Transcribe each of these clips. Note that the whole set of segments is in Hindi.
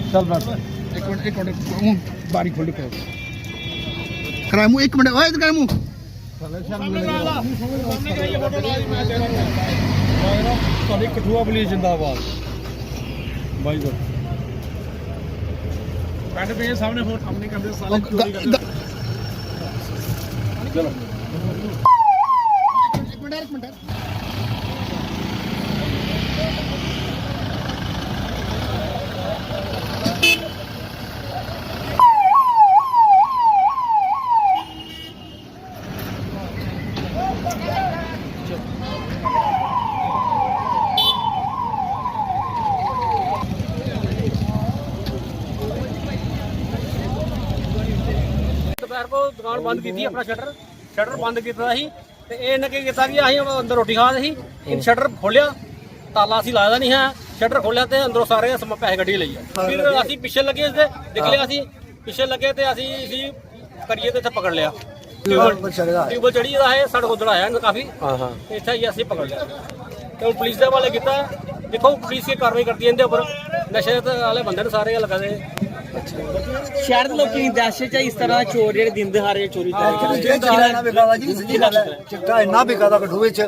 चल बस एक मिनट बारी खोल के कराए मुंह एक मिनट ओए कराए मुंह कठुआ पुलिस जिंदाबाद भाई पेंट पे सामने फोन अपने कैमरे साले चोरी कर चलो एक मिनट दोपहर को दुकान बंद की थी अपना शटर बंद किया ਸੀ ਤੇ ਇਹਨੇ ਕੀ ਕੀਤਾ ਕਿ ਅਸੀਂ ਅੰਦਰ ਰੋਟੀ ਖਾ ਰਹੇ ਸੀ ਇਹ ਸ਼ਟਰ ਖੋਲਿਆ ਤਾਲਾ ਅਸੀਂ ਲਾਇਆ ਨਹੀਂ ਹੈ ਸ਼ਟਰ ਖੋਲਿਆ ਤੇ ਅੰਦਰੋਂ ਸਾਰੇ ਪੈਸੇ ਕੱਢੀ ਲਈ ਫਿਰ ਅਸੀਂ ਪਿੱਛੇ ਲੱਗੇ ਤੇ ਦਿਖ ਲਿਆ ਅਸੀਂ ਪਿੱਛੇ ਲੱਗੇ ਤੇ ਅਸੀਂ ਕਰੀਏ ਤੇ ਇੱਥੇ ਪਕੜ ਲਿਆ ਟਿਊਬਲ ਚੜੀ ਦਾ ਹੈ ਸਾਡੇ ਕੋਲ ਦੜਾਇਆ ਇਹਨੇ ਕਾਫੀ ਇੱਥੇ ਹੀ ਅਸੀਂ ਪਕੜ ਲਿਆ ਤੇ ਉਹ ਪੁਲਿਸ ਦੇ ਵਾਲੇ ਕੀਤਾ ਦੇਖੋ ਪੁਲਿਸ ਕੀ ਕਾਰਵਾਈ ਕਰਦੀ ਹੈ ਇਹਦੇ ਉੱਪਰ ਨਸ਼ੇ ਵਾਲੇ ਬੰਦੇ ਨੇ ਸਾਰੇ ਲਗਾ ਦੇ ਸ਼ਹਿਰ ਦੇ ਲੋਕੀ ਦਹਿਸ਼ਤ ਚ ਇਸ ਤਰ੍ਹਾਂ ਚੋਰ ਜਿਹੜੇ ਦਿਨ ਦਿਹਾੜੇ ਚੋਰੀ चिट्टा इन्ना बिका कठुए च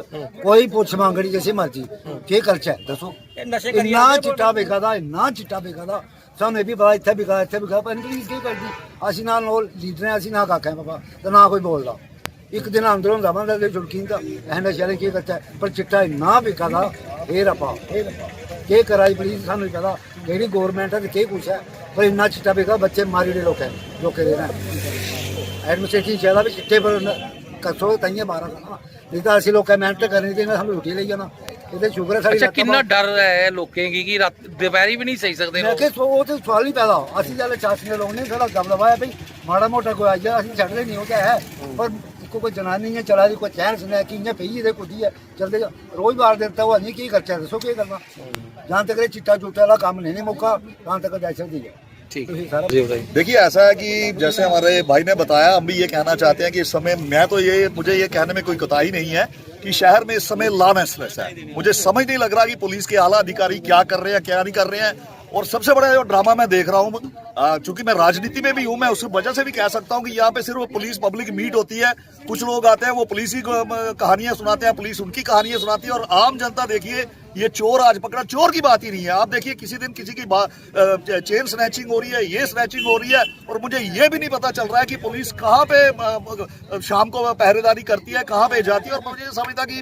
कोई पुछ मंगनी जैसी मर्जी के करचा दसो इन्ना चिट्टा बिका इन्ना चिट्टा बिका सानू भी पता इत्थे बिका की करदी असीं ना लीडर हैं असीं ना काका पापा ते ना कोई बोलदा एक दिन अंदर होंदा बंदा ते छुड़की दा ऐ नशे वाले की करचा पर चिट्टा इन्ना बिका फिर आपा के कराई पुलिस सानू पता केड़ी गवर्नमेंट है ते के कुछ है पर इन्ना चिट्टा बिका बच्चे मारी दे लोग देना एडमिनिस्ट्रेटिव चाहिए भी चिट्टे पर कसो ताइए 12 नहीं तो असं लोग मेहनत करनी चाहिए सानू रोटी ले जाना ये शुक्र है अच्छा कितना डर है लोगों की रात दोपहरी भी नहीं सही सकते मैं वो तो सवाल ही पैदा असं जल चाषी लोग ने सारा गम दबाया भाई माड़ा मोटा कोई आ जाए असं छड़ते नहीं हो क्या है पर कोई जनानी है चला दी कोई चैन सुनया कि इं पी है कुदी है चलते रोज बार देता हुआ नहीं की खर्चा दसो क्या करना जहाँ तक चिट्टा चुट्टा वाला काम नहीं मुक्का वहाँ तक दहशत दी है। देखिए ऐसा है कि जैसे हमारे भाई ने बताया हम भी ये कहना चाहते हैं कि इस समय मुझे ये कहने में कोई कोताही नहीं है कि शहर में इस समय लॉलेसनेस है। मुझे समझ नहीं लग रहा कि पुलिस के आला अधिकारी क्या कर रहे हैं क्या नहीं कर रहे हैं। और सबसे बड़ा जो ड्रामा मैं देख रहा हूँ चूंकि मैं राजनीति में भी हूँ मैं उस वजह से भी कह सकता हूँ कि यहाँ पे सिर्फ पुलिस पब्लिक मीट होती है। कुछ लोग आते हैं वो पुलिस की कहानियां सुनाते हैं पुलिस उनकी कहानियां सुनाती है और आम जनता देखिए ये चोर आज पकड़ा चोर की बात ही नहीं है। आप देखिए किसी दिन किसी की चेन स्नैचिंग हो रही है ये स्नैचिंग हो रही है और मुझे ये भी नहीं पता चल रहा है कि पुलिस कहाँ पे शाम को पहरेदारी करती है कहाँ पे जाती है। और मुझे समझता कि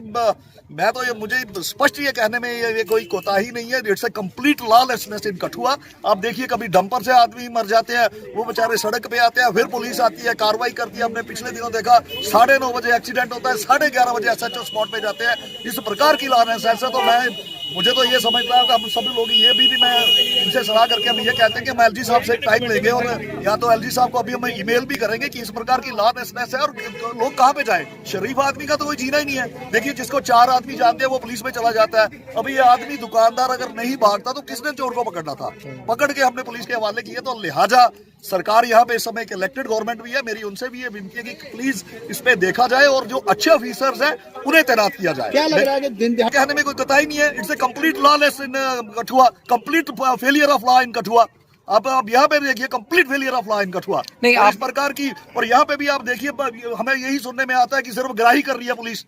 मैं तो ये मुझे स्पष्ट ये कहने में ये कोई कोताही नहीं है। इट्स ए कंप्लीट लॉलेसनेस इन कठुआ। आप देखिए कभी डंपर से आदमी मर जाते हैं वो बेचारे सड़क पे आते हैं फिर पुलिस आती है कार्रवाई करती है। हमने पिछले दिनों देखा 9:30 बजे एक्सीडेंट होता है 11:30 बजे SHO स्पॉट पे जाते हैं। इस प्रकार की लॉलेसनेस है तो मुझे तो ये समझता है कि हम सभी लोग ये भी मैं इनसे सलाह करके हम ये कहते हैं कि हम LG साहब से टाइम लेंगे और या तो LG साहब को अभी हम ईमेल भी करेंगे कि इस प्रकार की लॉलेसनेस है और लोग कहाँ पे जाए। शरीफ आदमी का तो कोई जीना ही नहीं है। देखिए जिसको 4 आदमी जानते हैं वो पुलिस में चला जाता है। अभी ये आदमी दुकानदार अगर नहीं भागता तो किसने चोर को पकड़ना था। पकड़ के हमने पुलिस के हवाले किए। तो लिहाजा सरकार यहाँ पे इस समय एक इलेक्टेड गवर्नमेंट भी है मेरी उनसे भी ये विनती है कि प्लीज इस पे देखा जाए और जो अच्छे ऑफिसर्स हैं उन्हें तैनात किया जाए। क्या लग रहा है कि दिन कहने में कोई कोताही नहीं है। It's a complete lawless in Kathua complete failure of law in Kathua. अब यहाँ पे देखिए complete failure of law in Kathua नहीं इस प्रकार की। और यहाँ पे भी आप देखिए हमें यही सुनने में आता है कि सिर्फ गिराही कर रही है पुलिस।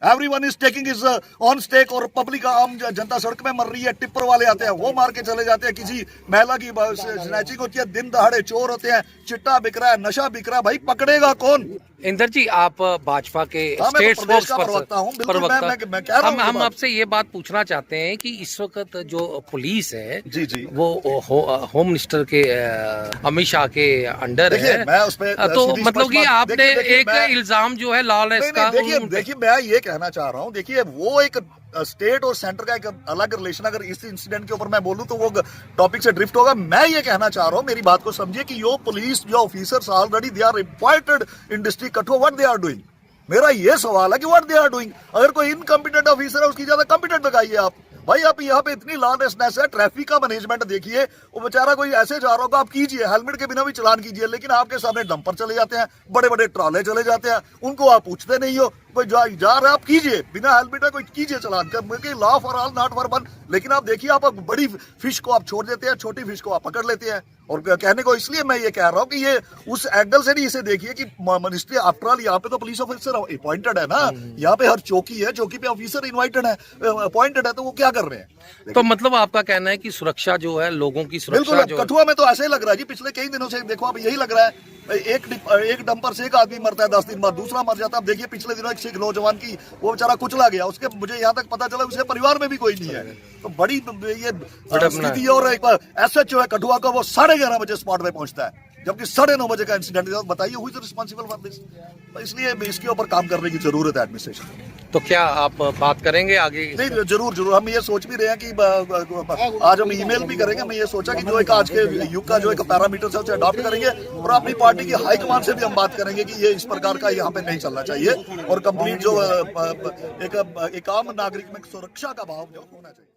Everyone is taking is on stake और पब्लिक आम जनता सड़क में मर रही है। टिप्पर वाले आते हैं वो मार के चले जाते हैं। किसी महिला की स्नैचिंग होती है दिन दहाड़े चोर होते हैं चिट्टा बिक रहा है नशा बिक रहा है भाई पकड़ेगा कौन। इंदर जी आप भाजपा के स्टेट स्पोर्ट्स प्रवक्ता हूँ। हम आपसे ये बात पूछना चाहते हैं कि इस वक्त जो पुलिस है जी वो होम मिनिस्टर के अमित शाह के अंडर है। मैं उस पे तो मतलब कि आपने एक इल्जाम जो है लॉलेस का देखिए मैं ये कहना चाह रहा हूँ। देखिए वो एक स्टेट और सेंटर का एक अलग रिलेशन अगर इस इंसिडेंट के ऊपर मैं बोलूं तो वो टॉपिक से ड्रिफ्ट होगा। मैं ये कहना चाह रहा हूं मेरी बात को समझिए कि यो पुलिस जो officers already they are appointed in district Kathua what they are doing. मेरा ये सवाल है कि व्हाट दे आर डूइंग। अगर कोई इनकम्पिटेंट ऑफिसर है उसकी ज्यादा कम्पिटेंट लगाइए आप। भाई आप यहाँ पे इतनी लॉलेसनेस है, ट्रैफिक का मैनेजमेंट देखिए, वो बेचारा कोई ऐसे जा रहा होगा, आप कीजिए हेलमेट के बिना भी चलान कीजिए, लेकिन आपके सामने डंपर चले जाते हैं, बड़े बड़े ट्रॉले चले जाते हैं, उनको आप पूछते नहीं हो, कोई जा रहा है आप कीजिए, बिना हेलमेट कोई कीजिए चलान कर, law for all not for one. लेकिन आप देखिए आप बड़ी फिश को आप छोड़ देते हैं, छोटी फिश को आप पकड़ लेते हैं। और कहने को इसलिए मैं ये कह रहा हूँ कि ये उस एंगल से नहीं इसे देखिए कि मिनिस्ट्री आफ्टर ऑल यहाँ पे तो पुलिस ऑफिसर अपॉइंटेड है ना, यहाँ पे हर चौकी है, चौकी पे ऑफिसर इन्वाइटेड है, अपॉइंटेड है, तो वो क्या कर रहे हैं? तो मतलब आपका कहना है कि सुरक्षा जो है, लोगों की सुरक्षा बिल्कुल, जो है, कठुआ में तो ऐसे ही लग रहा है जी, पिछले कई दिनों से देखो अब यही लग रहा है, एक डंपर से एक आदमी मरता है, 10 दिन बाद दूसरा मर जाता है। अब देखिए पिछले दिनों एक सिख नौजवान की वो बेचारा कुचला गया, उसके मुझे यहाँ तक पता चला उसके परिवार में भी कोई नहीं है। तो बड़ी ये स्थिति। और एक बार SHO है कठुआ का, वो 11:30 बजे स्पॉट पे पहुंचता है, जबकि 9:30 बजे का इंसिडेंट। बताइए who is responsible for this? इसलिए इसके ऊपर काम करने की जरूरत है एडमिनिस्ट्रेशन को। तो क्या आप बात करेंगे आगे? नहीं, जरूर जरूर, हम ये सोच भी रहे हैं कि आज हम ईमेल भी करेंगे। मैं ये सोचा कि जो एक आज के युग का जो एक पैरामीटर है उसे अडॉप्ट करेंगे, और अपनी पार्टी की हाईकमान से भी हम बात करेंगे कि ये इस प्रकार का यहाँ पे नहीं चलना चाहिए, और कंप्लीट जो एक आम नागरिक में सुरक्षा का भाव जो होना चाहिए।